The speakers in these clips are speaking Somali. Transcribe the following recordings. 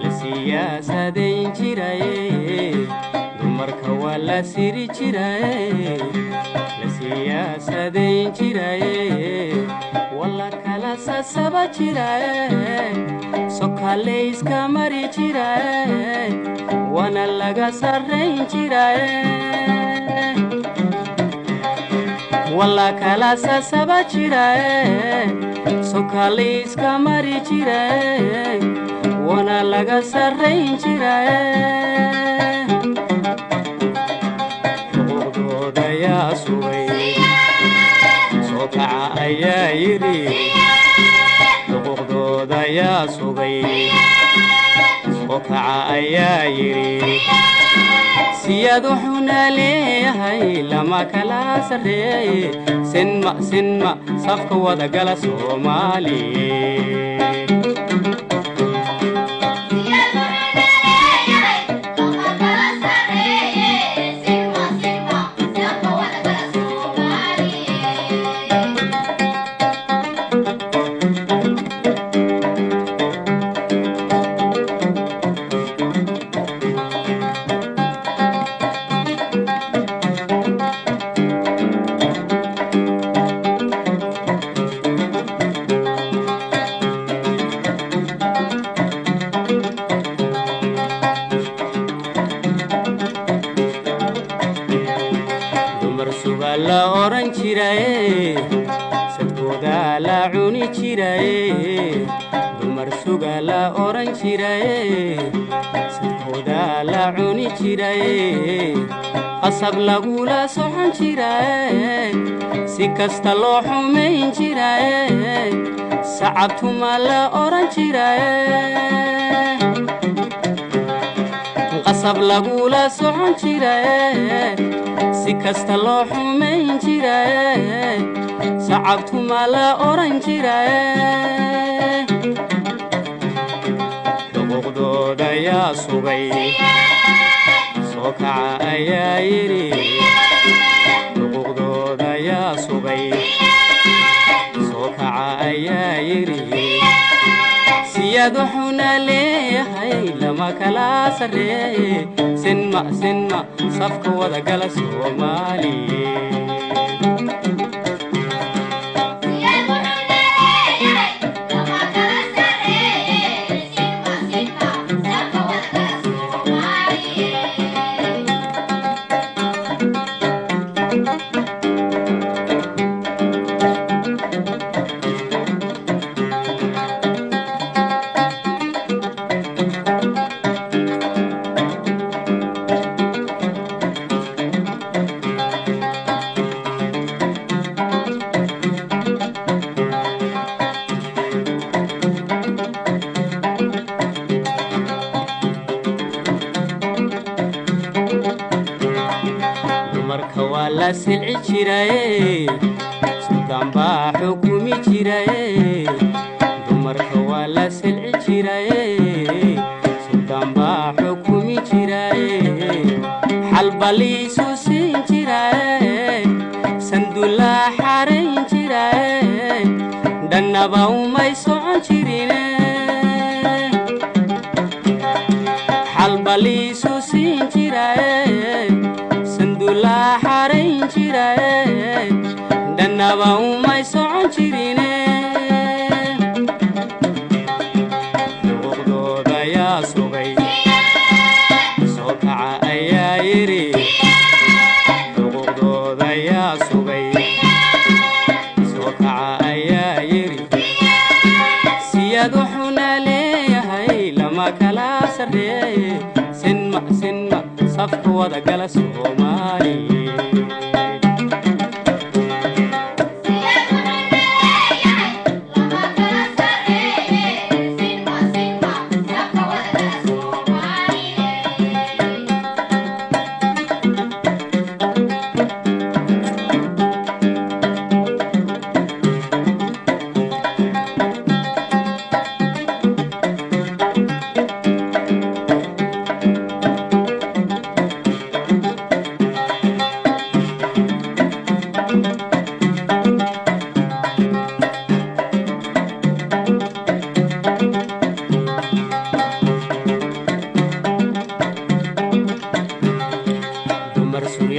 لسياسة جراي دمرك ولا سيري جراي لسياسة جراي ولا كلا سبا جراي سوكاليس كمري جراي وانا لغا سرين جراي ولا كلا سبا جراي سوكاليس كمري جراي وانا لغا سرين جراي حقوقودا يا سوي سوكع ايا يري حقوقودا يا سوي سوكع ايا يري سياد حنا ليهي لما كلا سري سنما صفك ودا قلا سومالي la oran jiray sadkooda la cuni jiray dumar suga la oran jiray sadkooda la cuni jiray qasab lagu la socon jiray si kasta loo xumeyn jiray sacabtuma la oran jiray qasab lagu la socon jiray si kasta loo xumeyn jiray sacabtuma la oran jiray xuquuqdooda yaa sugay soo kaca ayaa yidhi xuquuqdooda yaa sugay soo kaca ayaa yidhi siyaad wuxuuna leeyahay lama kala sarreeye sinma safka wada gala Soomaaliye ولا سلع جراي سلطان با حكومي جراي دمرك ولا سلع جراي سلطان با حكومي جراي حلب لي سوسين جراي سندولا حارين جراي دنبا وما يسعون جرين حلب لي سوسين جراي سندولا حارين جراي دنبا وما يسعون جرين حقوقدودا يا سوغي سوكع ايا يري حقوقدودا يا سوغي سوكع ايا يري سياد وحنا ليهي لما كلا سري سنما صفك ودا قلا Soomaaliye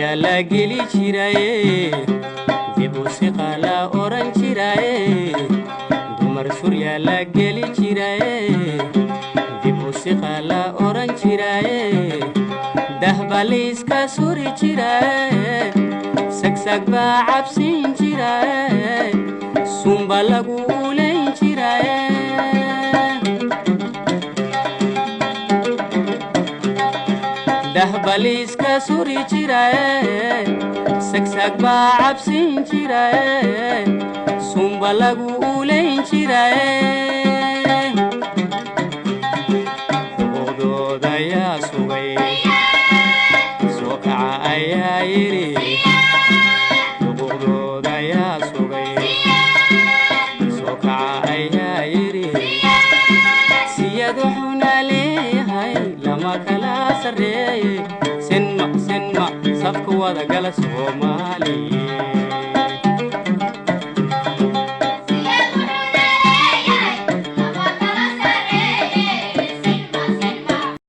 surya la geli jiraye dibu siqala oran jiraye dumar surya la geli jiraye dibu siqala oran jiraye dahbalis ka suri jiraye sagsag ba cabsin jiraye sumba lagu uleyn jiraye dahbalis ka suri jiraye sagsag ba cabsin jiraye sumba lagu uleyn jiraye xuquuqdooda yaa sugay soo kaca ayaa yidhi xuquuqdooda yaa sugay soo kaca ayaa yidhi siyad wuxuuna leeyahay lama kala sarreeye sinma safka wada gala Soomaali